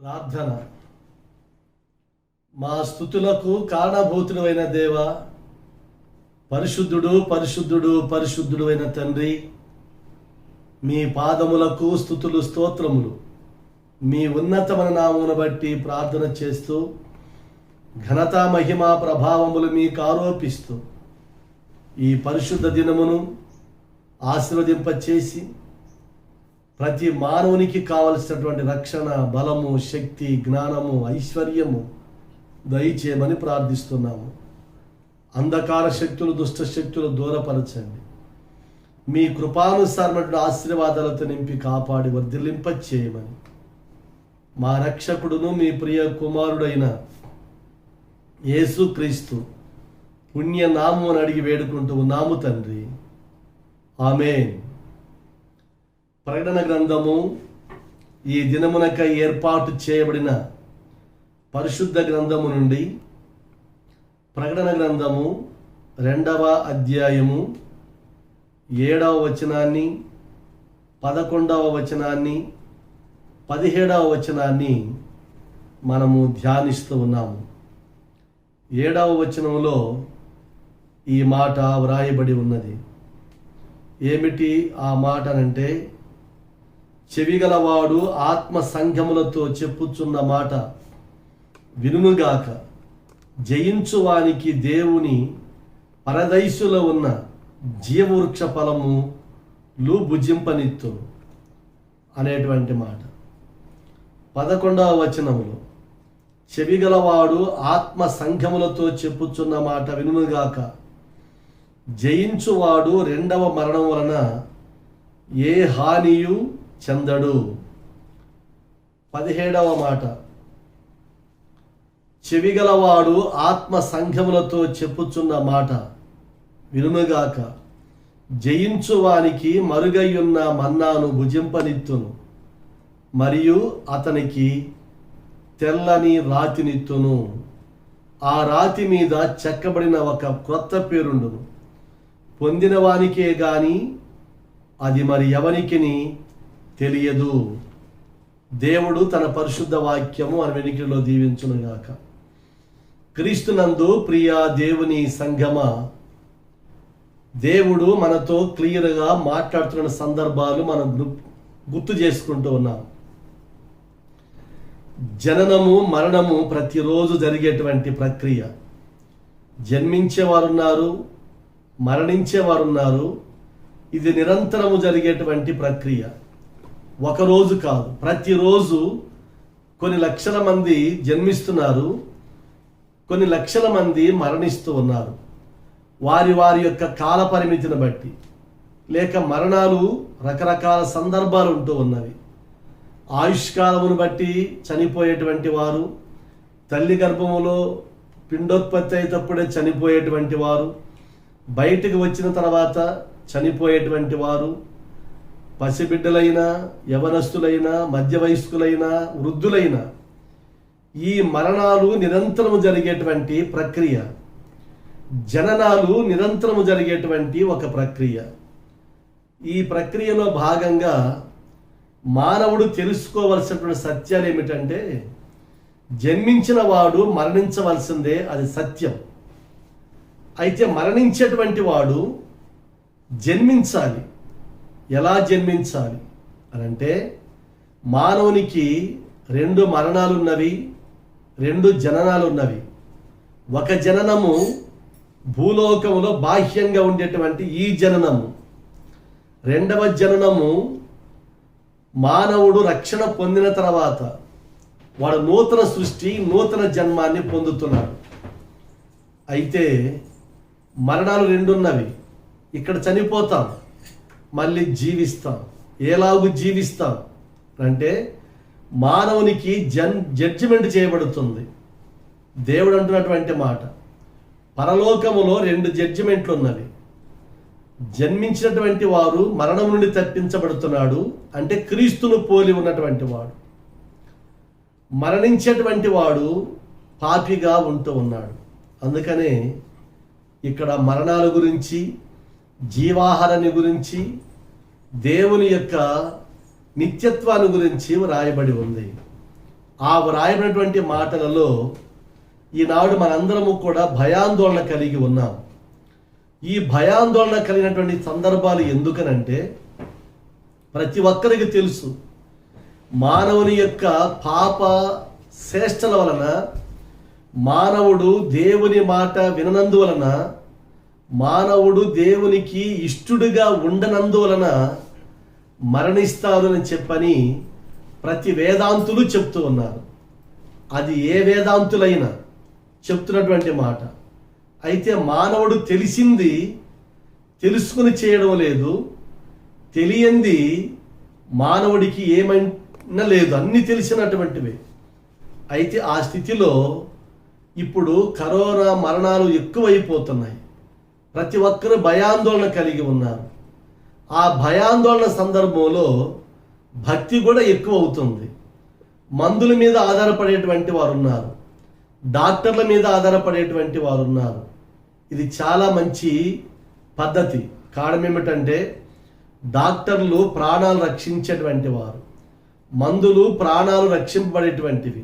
ప్రార్థన. మా స్తుతులకు కారణభూతుడైన దేవ, పరిశుద్ధుడు పరిశుద్ధుడు పరిశుద్ధుడు అయిన తండ్రి, మీ పాదములకు స్తుతులు స్తోత్రములు. మీ ఉన్నతమైన నామమును బట్టి ప్రార్థన చేస్తూ ఘనత మహిమ ప్రభావములు మీకు ఆరోపిస్తూ ఈ పరిశుద్ధ దినమును ఆశీర్వదింపచేసి ప్రతి మానవునికి కావలసినటువంటి రక్షణ, బలము, శక్తి, జ్ఞానము, ఐశ్వర్యము దయచేయమని ప్రార్థిస్తున్నాము. అంధకార శక్తులు, దుష్ట శక్తులు దూరపరచండి. మీ కృపానుసారమైన ఆశీర్వాదాలతో నింపి కాపాడి వర్ధిల్లింపచేయమని మా రక్షకుడును మీ ప్రియ కుమారుడైన యేసుక్రీస్తు పుణ్య నామమును అడిగి వేడుకుంటూ ఉన్నాము తండ్రి. ఆమేన్. ప్రకటన గ్రంథము ఈ దినమునకై ఏర్పాటు చేయబడిన పరిశుద్ధ గ్రంథము నుండి ప్రకటన గ్రంథము 2వ అధ్యాయము 7వ వచనాన్ని, 11వ వచనాన్ని, 17వ వచనాన్ని మనము ధ్యానిస్తూ ఉన్నాము. 7వ వచనంలో ఈ మాట వ్రాయబడి ఉన్నది. ఏమిటి ఆ మాట అంటే, చెవిగలవాడు ఆత్మ సంఘములతో చెప్పుచున్న మాట వినుగాక, జయించువానికి దేవుని పరదైసులో ఉన్న జీవవృక్ష ఫలములు భుజింపనిత్తును అనేటువంటి మాట. 11వ వచనములో చెవిగలవాడు ఆత్మ సంఘములతో చెప్పుచున్న మాట వినుగాక, జయించువాడు 2వ మరణం వలన ఏ హానియు చెందడు. 17వ మాట, చెవిగలవాడు ఆత్మ సంఘములతో చెప్పుచున్న మాట వినుగాక, జయించువానికి మరుగయ్యున్న మన్నాను భుజింపనిత్తును, మరియు అతనికి తెల్లని రాతినిత్తును. ఆ రాతి మీద చెక్కబడిన ఒక క్రొత్త పేరుండును. పొందిన వానికే గాని అది మరి ఎవనికిని తెలియదు. దేవుడు తన పరిశుద్ధ వాక్యము మన వెనుకలో దీవించునుగాక. క్రీస్తునందు ప్రియా దేవుని సంఘమా, దేవుడు మనతో క్లియర్గా మాట్లాడుతున్న సందర్భాలు మనం గుర్తు చేసుకుంటూ ఉన్నాం. జననము, మరణము ప్రతిరోజు జరిగేటువంటి ప్రక్రియ. జన్మించేవారున్నారు, మరణించేవారున్నారు. ఇది నిరంతరము జరిగేటువంటి ప్రక్రియ. ఒకరోజు కాదు, ప్రతిరోజు కొన్ని లక్షల మంది జన్మిస్తున్నారు, కొన్ని లక్షల మంది మరణిస్తూ ఉన్నారు. వారి వారి యొక్క కాల పరిమితిని బట్టి, లేక మరణాలు రకరకాల సందర్భాలు ఉంటూ ఉన్నవి. ఆయుష్కాలమును బట్టి చనిపోయేటువంటి వారు, తల్లి గర్భములో పిండోత్పత్తి అయ్యేటప్పుడే చనిపోయేటువంటి వారు, బయటకు వచ్చిన తర్వాత చనిపోయేటువంటి వారు, పసిబిడ్డలైనా, యవనస్తులైనా, మధ్య వయస్కులైనా, వృద్ధులైనా, ఈ మరణాలు నిరంతరము జరిగేటువంటి ప్రక్రియ. జననాలు నిరంతరము జరిగేటువంటి ఒక ప్రక్రియ. ఈ ప్రక్రియలో భాగంగా మానవుడు తెలుసుకోవలసినటువంటి సత్యాలు ఏమిటంటే, జన్మించిన వాడు మరణించవలసిందే, అది సత్యం. అయితే మరణించేటువంటి వాడు జన్మించాలి. ఎలా జన్మించాలి అనంటే, మానవునికి 2 మరణాలు ఉన్నవి, 2 జననాలు ఉన్నవి. ఒక జననము భూలోకములో బాహ్యంగా ఉండేటువంటి ఈ జననము. 2వ జననము మానవుడు రక్షణ పొందిన తర్వాత వాడు నూతన సృష్టి, నూతన జన్మాన్ని పొందుతున్నాడు. అయితే మరణాలు 2 ఉన్నవి. ఇక్కడ చనిపోతాం, మళ్ళీ జీవిస్తాం. ఎలాగూ జీవిస్తాం అంటే, మానవునికి జడ్జిమెంట్ చేయబడుతుంది. దేవుడు అంటున్నటువంటి మాట, పరలోకములో 2 జడ్జిమెంట్లు ఉన్నవి. జన్మించినటువంటి వారు మరణం నుండి తప్పించబడుతున్నాడు, అంటే క్రీస్తును పోలి ఉన్నటువంటి వాడు. మరణించేటువంటి వాడు పాపిగా ఉంటూ ఉన్నాడు. అందుకనే ఇక్కడ మరణాల గురించి, జీవాహారాన్ని గురించి, దేవుని యొక్క నిత్యత్వాన్ని గురించి వ్రాయబడి ఉంది. ఆ వ్రాయబడినటువంటి మాటలలో ఈనాడు మనందరము కూడా భయాందోళన కలిగి ఉన్నాం. ఈ భయాందోళన కలిగినటువంటి సందర్భాలు ఎందుకనంటే, ప్రతి ఒక్కరికి తెలుసు మానవుని యొక్క పాప చేష్టల వలన, మానవుడు దేవుని మాట విననందువలన, మానవుడు దేవునికి ఇష్టడుగా ఉండనందువలన మరణిస్తారు అని చెప్పని ప్రతి వేదాంతులు చెప్తూ ఉన్నారు. అది ఏ వేదాంతులైనా చెప్తున్నటువంటి మాట. అయితే మానవుడు తెలిసింది తెలుసుకుని చేయడం లేదు, తెలియంది మానవుడికి ఏమైనా లేదు, అన్నీ తెలిసినటువంటివే. అయితే ఆ స్థితిలో ఇప్పుడు కరోనా మరణాలు ఎక్కువైపోతున్నాయి. ప్రతి ఒక్కరు భయాందోళన కలిగి ఉన్నారు. ఆ భయాందోళన సందర్భంలో భక్తి కూడా ఎక్కువ అవుతుంది. మందుల మీద ఆధారపడేటువంటి వారు ఉన్నారు, డాక్టర్ల మీద ఆధారపడేటువంటి వారు ఉన్నారు. ఇది చాలా మంచి పద్ధతి. కారణం ఏమిటంటే, డాక్టర్లు ప్రాణాలు రక్షించేటువంటి వారు, మందులు ప్రాణాలు రక్షింపబడేటువంటివి.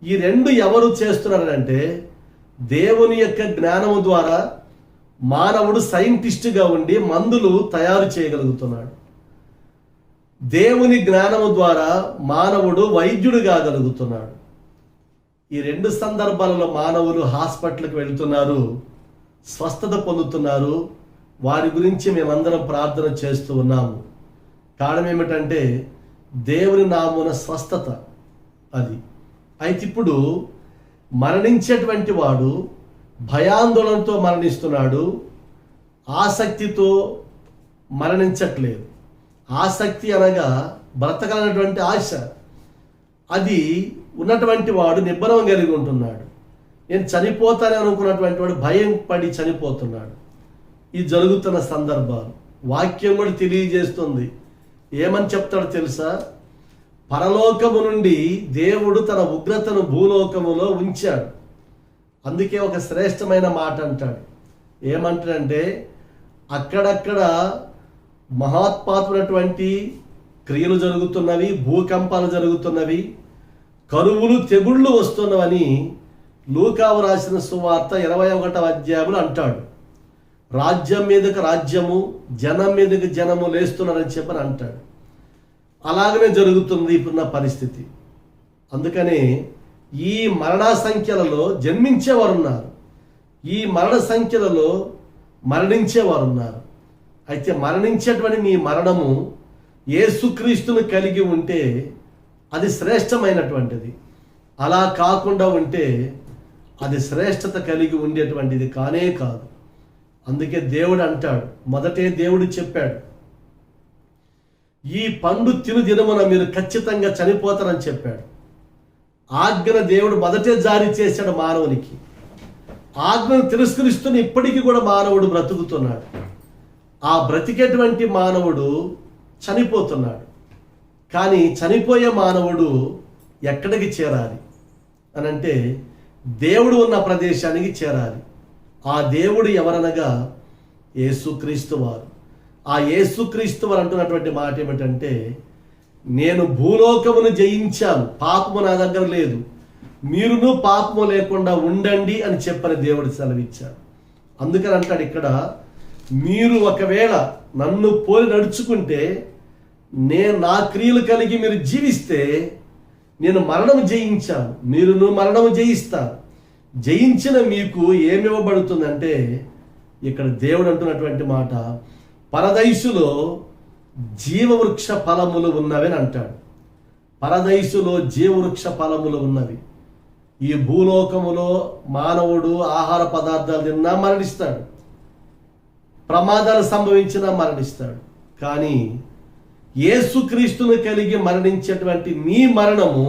ఈ రెండు ఎవరు చేస్తున్నారంటే, దేవుని యొక్క జ్ఞానము ద్వారా మానవుడు సైంటిస్టుగా ఉండి మందులు తయారు చేయగలుగుతున్నాడు. దేవుని జ్ఞానము ద్వారా మానవుడు వైద్యుడు కాగలుగుతున్నాడు. ఈ రెండు సందర్భాలలో మానవులు హాస్పిటల్కి వెళుతున్నారు, స్వస్థత పొందుతున్నారు. వారి గురించి మేమందరం ప్రార్థన చేస్తూ ఉన్నాము. కారణం ఏమిటంటే, దేవుని నామమున స్వస్థత అది. అయితే ఇప్పుడు మరణించేటువంటి వాడు భయాందోళనతో మరణిస్తున్నాడు, ఆసక్తితో మరణించట్లేదు. ఆసక్తి అనగా బ్రతకాలన్నటువంటి ఆశ, అది ఉన్నటువంటి వాడు నిబ్బరం కలిగి ఉంటున్నాడు. నేను చనిపోతానని అనుకున్నటువంటి వాడు భయం పడి చనిపోతున్నాడు. ఇది జరుగుతున్న సందర్భాలు వాక్యం కూడా తెలియజేస్తుంది. ఏమని చెప్తాడో తెలుసా? పరలోకము నుండి దేవుడు తన ఉగ్రతను భూలోకములో ఉంచాడు. అందుకే ఒక శ్రేష్టమైన మాట అంటాడు. ఏమంటాడంటే, అక్కడక్కడ మహోత్పాతమైనటువంటి క్రియలు జరుగుతున్నవి, భూకంపాలు జరుగుతున్నవి, కరువులు తెగుళ్ళు వస్తున్నవని లూకావు రాసిన సువార్త 21వ అధ్యాయంలో అంటాడు. రాజ్యం మీదకి రాజ్యము, జనం మీదకి జనము లేస్తున్నారని చెప్పని అంటాడు. అలాగనే జరుగుతుంది ఇప్పుడున్న పరిస్థితి. అందుకనే ఈ మరణ సంఖ్యలలో జన్మించేవారు ఉన్నారు, ఈ మరణ సంఖ్యలలో మరణించేవారు ఉన్నారు. అయితే మరణించేటువంటి నీ మరణము యేసుక్రీస్తును కలిగి ఉంటే అది శ్రేష్టమైనటువంటిది. అలా కాకుండా ఉంటే అది శ్రేష్టత కలిగి ఉండేటువంటిది కానే కాదు. అందుకే దేవుడు అంటాడు, మొదటే దేవుడు చెప్పాడు, ఈ పండు తిను దినమున మీరు ఖచ్చితంగా చనిపోతారని చెప్పాడు. ఆజ్ఞను దేవుడు మొదటే జారీ చేశాడు మానవునికి. ఆజ్ఞను తిరస్కరిస్తున్న ఇప్పటికీ కూడా మానవుడు బ్రతుకుతున్నాడు. ఆ బ్రతికేటువంటి మానవుడు చనిపోతున్నాడు. కానీ చనిపోయే మానవుడు ఎక్కడికి చేరాలి అనంటే, దేవుడు ఉన్న ప్రదేశానికి చేరాలి. ఆ దేవుడు ఎవరనగా యేసుక్రీస్తు వారు. ఆ యేసుక్రీస్తు వారు అంటున్నటువంటి మాట ఏమిటంటే, నేను భూలోకమును జయించాను, పాపము నా దగ్గర లేదు, మీరును పాపము లేకుండా ఉండండి అని చెప్పని దేవుడు సెలవిచ్చాడు. అందుకని అంటాడు ఇక్కడ, మీరు ఒకవేళ నన్ను పోలి నడుచుకుంటే, నేను నా క్రియలు కలిగి మీరు జీవిస్తే, నేను మరణము జయించాను, మీరును మరణము జయిస్తారు. జయించిన మీకు ఏమి ఇవ్వబడుతుందంటే, ఇక్కడ దేవుడు అంటున్నటువంటి మాట, పరదైసులో జీవవృక్ష ఫలములు ఉన్నవని అంటాడు. పరదైసులో జీవవృక్ష ఫలములు ఉన్నవి. ఈ భూలోకములో మానవుడు ఆహార పదార్థాలు తిన్నా మరణిస్తాడు, ప్రమాదాలు సంభవించినా మరణిస్తాడు. కానీ యేసుక్రీస్తును కలిగి మరణించేటువంటి నీ మరణము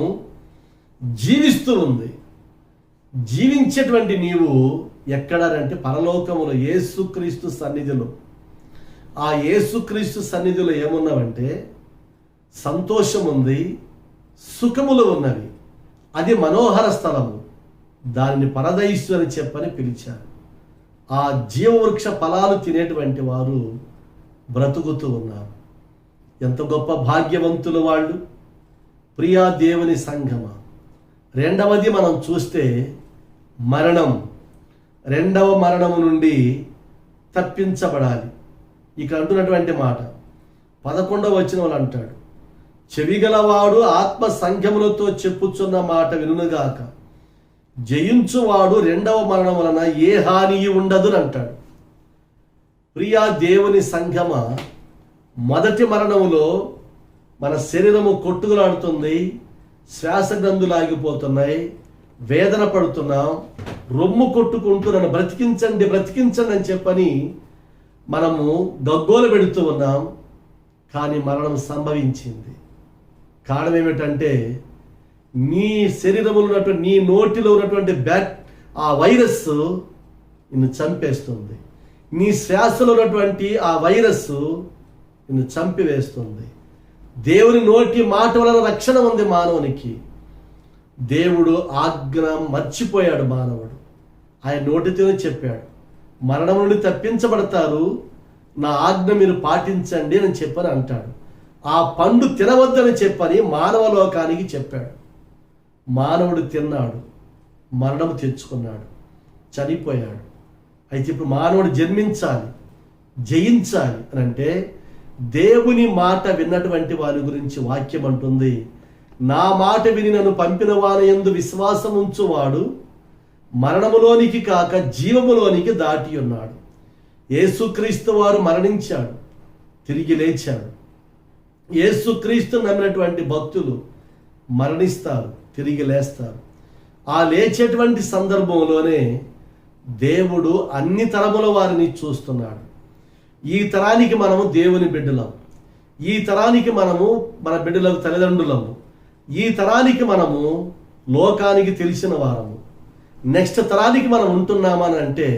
జీవిస్తూ ఉంది. జీవించేటువంటి నీవు ఎక్కడారంటే పరలోకములో యేసుక్రీస్తు సన్నిధిలో. ఆ యేసుక్రీస్తు సన్నిధిలో ఏమున్నావంటే సంతోషం ఉంది, సుఖములు ఉన్నవి. అది మనోహర స్థలము, దానిని పరదైసు అని చెప్పని పిలిచారు. ఆ జీవవృక్ష ఫలాలు తినేటువంటి వారు బ్రతుకుతూ ఉన్నారు. ఎంత గొప్ప భాగ్యవంతులు వాళ్ళు! ప్రియా దేవుని సంఘమా, రెండవది మనం చూస్తే మరణం. రెండవ మరణము నుండి తప్పించబడాలి. ఇక్కడ అంటున్నటువంటి మాట 11వ వచనంలో అంటాడు, చెవిగలవాడు ఆత్మ సంఘములతో చెప్పుచున్న మాట వినుగాక, జయించువాడు రెండవ మరణం వలన ఏ హాని ఉండదు అంటాడు. ప్రియా దేవుని సంఘమ, మొదటి మరణములో మన శరీరము కొట్టుకులాడుతుంది, శ్వాస గ్రంథులు ఆగిపోతున్నాయి, వేదన పడుతున్నాం, రొమ్ము కొట్టుకుంటూ నన్ను బ్రతికించండి బ్రతికించండి అని చెప్పని మనము గగ్గోలు పెడుతూ ఉన్నాం. కానీ మరణం సంభవించింది. కారణం ఏమిటంటే నీ శరీరంలో ఉన్నటువంటి, నీ నోటిలో ఉన్నటువంటి ఆ వైరస్ నిన్ను చంపేస్తుంది. నీ శ్వాసలో ఉన్నటువంటి ఆ వైరస్ నిన్ను చంపివేస్తుంది. దేవుని నోటి మాట వలన రక్షణ ఉంది మానవునికి. దేవుడు ఆజ్ఞ మర్చిపోయాడు మానవుడు. ఆయన నోటితోనే చెప్పాడు, మరణం నుండి తప్పించబడతారు, నా ఆజ్ఞ మీరు పాటించండి అని చెప్పని అంటాడు. ఆ పండు తినవద్దని చెప్పని మానవ లోకానికి చెప్పాడు. మానవుడు తిన్నాడు, మరణం తెచ్చుకున్నాడు, చనిపోయాడు. అయితే ఇప్పుడు మానవుడు జన్మించాలి, జయించాలి అని అంటే దేవుని మాట విన్నటువంటి వారి గురించి వాక్యం అంటుంది, నా మాట విని నన్ను పంపిన వారి యందు విశ్వాసం ఉంచువాడు మరణములోనికి కాక జీవములోనికి దాటి ఉన్నాడు. యేసుక్రీస్తు వారు మరణించాడు, తిరిగి లేచాడు. యేసుక్రీస్తు నమ్మినటువంటి భక్తులు మరణిస్తారు, తిరిగి లేస్తారు. ఆ లేచేటువంటి సందర్భంలోనే దేవుడు అన్ని తరముల వారిని చూస్తున్నాడు. ఈ తరానికి మనము దేవుని బిడ్డలం, ఈ తరానికి మనము మన బిడ్డలకు తల్లిదండ్రులము, ఈ తరానికి మనము లోకానికి తెలిసిన వారము. నెక్స్ట్ తరానికి మనం ఉంటున్నామని అంటే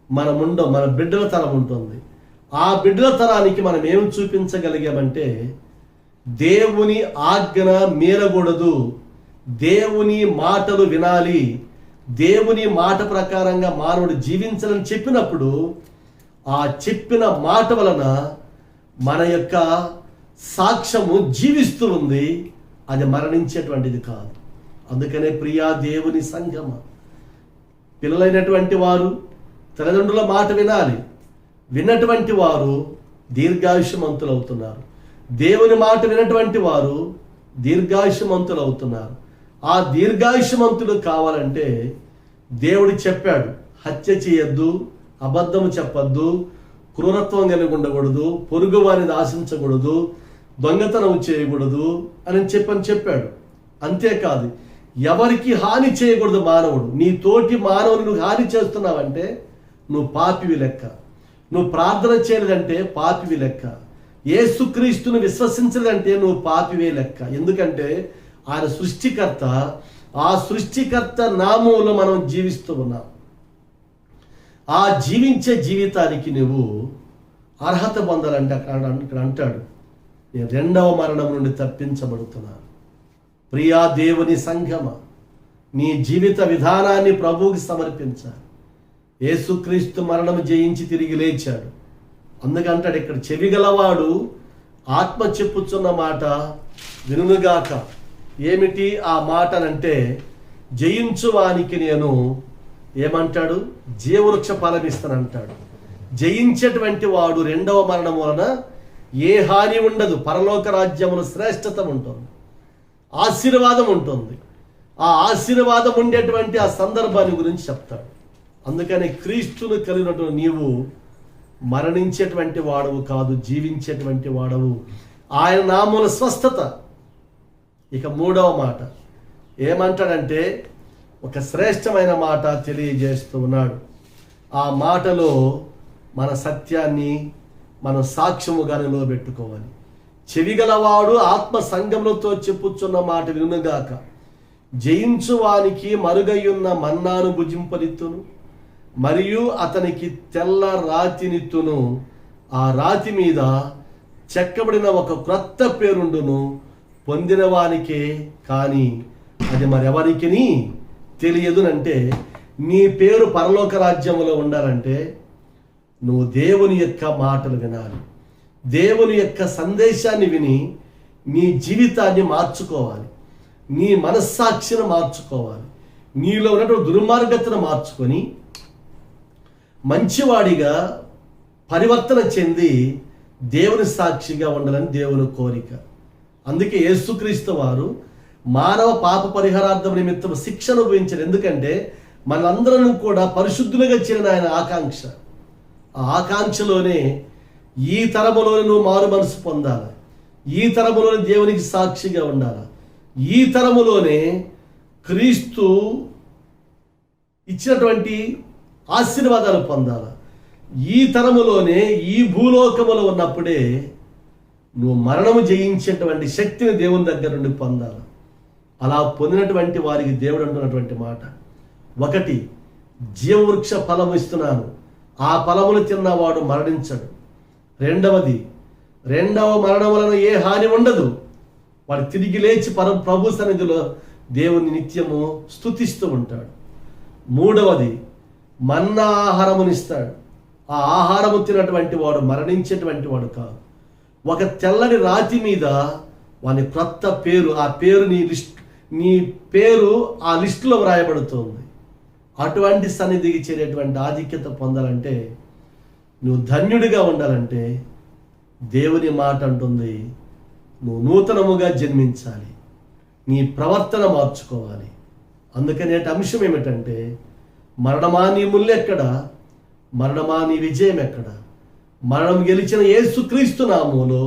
మన బిడ్డల తరం ఉంటుంది. ఆ బిడ్డల తరానికి మనం ఏం చూపించగలిగామంటే దేవుని ఆజ్ఞ మీరకూడదు, దేవుని మాటలు వినాలి, దేవుని మాట ప్రకారంగా మానవుడు జీవించాలని చెప్పినప్పుడు ఆ చెప్పిన మాట వలన మన యొక్క సాక్ష్యము జీవిస్తూ ఉంది, అది మరణించేటువంటిది కాదు. అందుకనే ప్రియా దేవుని సంఘమ, పిల్లలైనటువంటి వారు తల్లిదండ్రుల మాట వినాలి. విన్నటువంటి వారు దీర్ఘాయుష్యమంతులు అవుతున్నారు. దేవుని మాట వినటువంటి వారు దీర్ఘాయుష్యమంతులు అవుతున్నారు. ఆ దీర్ఘాయుష్యమంతులు కావాలంటే దేవుడు చెప్పాడు, హత్య చేయొద్దు, అబద్ధము చెప్పొద్దు, క్రూరత్వం కలిగి ఉండకూడదు, పొరుగు వారిని ఆశించకూడదు, దొంగతనం చేయకూడదు అని చెప్పాడు. అంతేకాదు, ఎవరికి హాని చేయకూడదు మానవుడు. నీ తోటి మానవుని నువ్వు హాని చేస్తున్నావంటే నువ్వు పాపివి లెక్క. నువ్వు ప్రార్థన చేయలేదంటే పాపివి లెక్క. యేసుక్రీస్తుని విశ్వసించలేదంటే నువ్వు పాపివే లెక్క. ఎందుకంటే ఆయన సృష్టికర్త. ఆ సృష్టికర్త నామంలో మనం జీవిస్తూ ఉన్నాం. ఆ జీవించే జీవితానికి నువ్వు అర్హత పొందాలంటే ఇక్కడ అంటాడు, నేను రెండవ మరణం నుండి తప్పించబడుతున్నాను. ప్రియా దేవుని సంఘమ, నీ జీవిత విధానాన్ని ప్రభువుకి సమర్పించాలి. యేసుక్రీస్తు మరణం జయించి తిరిగి లేచాడు. అందుకంటాడు ఇక్కడ, చెవిగలవాడు ఆత్మ చెప్పుచున్న మాట వినుగాక. ఏమిటి ఆ మాట అంటే, జయించువానికి నేను ఏమంటాడు, జీవవృక్ష ఫలం ఇస్తానంటాడు. జయించేటువంటి వాడు రెండవ మరణం వలన ఏ హాని ఉండదు, పరలోక రాజ్యములో శ్రేష్టత ఉంటుంది, ఆశీర్వాదం ఉంటుంది. ఆ ఆశీర్వాదం ఉండేటువంటి ఆ సందర్భాన్ని గురించి చెప్తాడు. అందుకని క్రీస్తును కలిగినటువంటి నీవు మరణించేటువంటి వాడవు కాదు, జీవించేటువంటి వాడవు. ఆయన నామముల స్వస్థత. ఇక మూడవ మాట ఏమంటాడంటే, ఒక శ్రేష్టమైన మాట తెలియజేస్తూ ఉన్నాడు. ఆ మాటలో మన సత్యాన్ని మనం సాక్ష్యముగా నిలబెట్టుకోవాలి. చెవిగలవాడు ఆత్మ సంగములతో చెప్పుచున్న మాట వినుగాక, జయించువానికి మరుగయ్యున్న మన్నాను భుజింపనిత్తును, మరియు అతనికి తెల్ల రాతినిత్తును. ఆ రాతి మీద చెక్కబడిన ఒక క్రొత్త పేరుండును, పొందిన వానికే కానీ అది మరెవరికి తెలియదునంటే, నీ పేరు పరలోక రాజ్యంలో ఉండాలంటే నువ్వు దేవుని యొక్క మాటలు వినాలి. దేవుని యొక్క సందేశాన్ని విని నీ జీవితాన్ని మార్చుకోవాలి. నీ మనస్సాక్షిని మార్చుకోవాలి. నీలో ఉన్నటువంటి దుర్మార్గతను మార్చుకొని మంచివాడిగా పరివర్తన చెంది దేవుని సాక్షిగా ఉండాలని దేవుని కోరిక. అందుకే యేసుక్రీస్తు వారు మానవ పాప పరిహారార్థం నిమిత్తం శిక్షను ఉపయోగించారు. ఎందుకంటే మనందరం కూడా పరిశుద్ధులుగా చేరిన ఆయన ఆకాంక్ష. ఆ ఆకాంక్షలోనే ఈ తరములోనే నువ్వు మారు మనసు పొందాలి, ఈ తరములోనే దేవునికి సాక్షిగా ఉండాలి, ఈ తరములోనే క్రీస్తు ఇచ్చినటువంటి ఆశీర్వాదాలు పొందాలి, ఈ తరములోనే ఈ భూలోకములో ఉన్నప్పుడే నువ్వు మరణము జయించేటువంటి శక్తిని దేవుని దగ్గర నుండి పొందాలి. అలా పొందినటువంటి వారికి దేవుడు అంటున్నటువంటి మాట, 1 జీవవృక్ష ఫలము ఇస్తున్నాను, ఆ ఫలములు తిన్నవాడు మరణించడు. 2వది రెండవ మరణం వలన ఏ హాని ఉండదు, వాడు తిరిగి లేచి ప్రభు సన్నిధిలో దేవుని నిత్యము స్తుతిస్తూ ఉంటాడు. 3వది మన్నా ఆహారమునిస్తాడు, ఆ ఆహారము తినటువంటి వాడు మరణించేటువంటి వాడు కాదు. ఒక తెల్లని రాతి మీద వాని క్రొత్త పేరు, ఆ పేరు నీ పేరు ఆ లిస్టులో వ్రాయబడుతుంది. అటువంటి సన్నిధికి చేరేటువంటి ఆధిక్యత పొందాలంటే, నువ్వు ధన్యుడిగా ఉండాలంటే దేవుని మాట అంటుంది, నువ్వు నూతనముగా జన్మించాలి, నీ ప్రవర్తన మార్చుకోవాలి. అందుకనే అంశం ఏమిటంటే, మరణమా నీ ముల్లెక్కడ, మరణమా నీ విజయం ఎక్కడ? మరణం గెలిచిన యేసుక్రీస్తు నామములో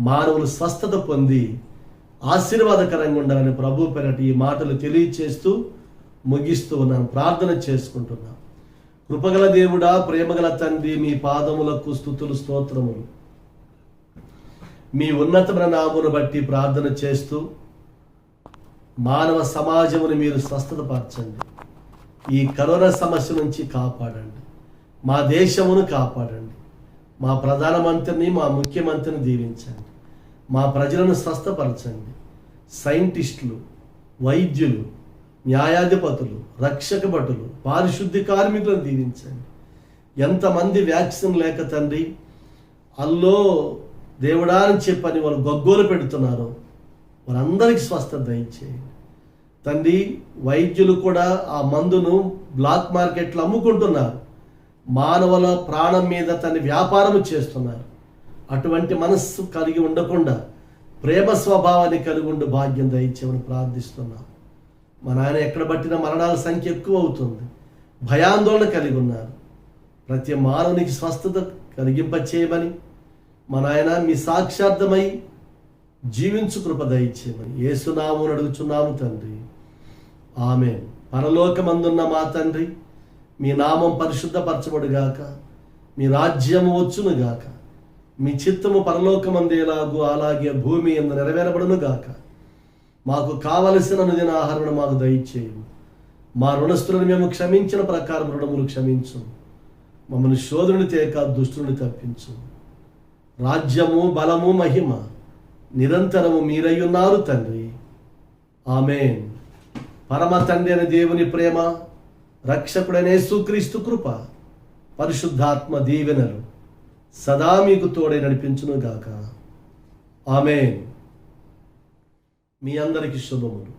మానవులు స్వస్థత పొంది ఆశీర్వాదకరంగా ఉండాలని ప్రభు పేరట ఈ మాటలు తెలియచేస్తూ ముగిస్తూ ఉన్నాను. ప్రార్థన చేసుకుంటున్నాను. కృపగల దేవుడా, ప్రేమగల తండ్రి, మీ పాదములకు స్తుతులు స్తోత్రములు. మీ ఉన్నతమైన నామమును బట్టి ప్రార్థన చేస్తూ మానవ సమాజమును మీరు స్వస్థతపరచండి. ఈ కరోనా సమస్య నుంచి కాపాడండి. మా దేశమును కాపాడండి. మా ప్రధానమంత్రిని, మా ముఖ్యమంత్రిని దీవించండి. మా ప్రజలను స్వస్థపరచండి. సైంటిస్టులు, వైద్యులు, న్యాయాధిపతులు, రక్షక భటులు, పారిశుద్ధ్య కార్మికులను దీవించండి. ఎంతమంది వ్యాక్సిన్ లేక తండ్రి అల్లో దేవుడా అని చెప్పని వాళ్ళు గగ్గోలు పెడుతున్నారో వారందరికీ స్వస్థత దయచేయండి తండ్రి. వైద్యులు కూడా ఆ మందును బ్లాక్ మార్కెట్లో అమ్ముకుంటున్నారు, మానవుల ప్రాణం మీద తన వ్యాపారం చేస్తున్నారు. అటువంటి మనస్సు కలిగి ఉండకుండా ప్రేమ స్వభావాన్ని కలిగి ఉండి భాగ్యం దయచేయమని ప్రార్థిస్తున్నాం. మా నాయన ఎక్కడ పట్టిన మరణాల సంఖ్య ఎక్కువ అవుతుంది, భయాందోళన కలిగి ఉన్నారు. ప్రతి మానవునికి స్వస్థత కలిగింపచేయమని మా నాయన మీ సాక్షార్థమై జీవించు కృప దయచేయమని యేసునామమున అడుగుచున్నాము తండ్రి, ఆమేన్. పరలోకమందున్న మా తండ్రి, మీ నామం పరిశుద్ధపరచబడుగాక, మీ రాజ్యము వచ్చునుగాక, మీ చిత్తము పరలోకమందేలాగు అలాగే భూమి యందు నెరవేరబడును గాక. మాకు కావలసిన అనుదిన ఆహారమును మాకు దయచేయము. మా రుణస్థులను మేము క్షమించిన ప్రకారం రుణములు క్షమించు. మమ్మల్ని శోధుని తేక దుష్టుని తప్పించు. రాజ్యము, బలము, మహిమ నిరంతరము మీరయ్యున్నారు తండ్రి, ఆమేన్. పరమ తండ్రి అనే దేవుని ప్రేమ, రక్షకుడైన యేసుక్రీస్తు కృప, పరిశుద్ధాత్మ దీవెనలు సదా మీకు తోడై నడిపించును గాక, ఆమేన్. మీ అందరికీ శుభములు.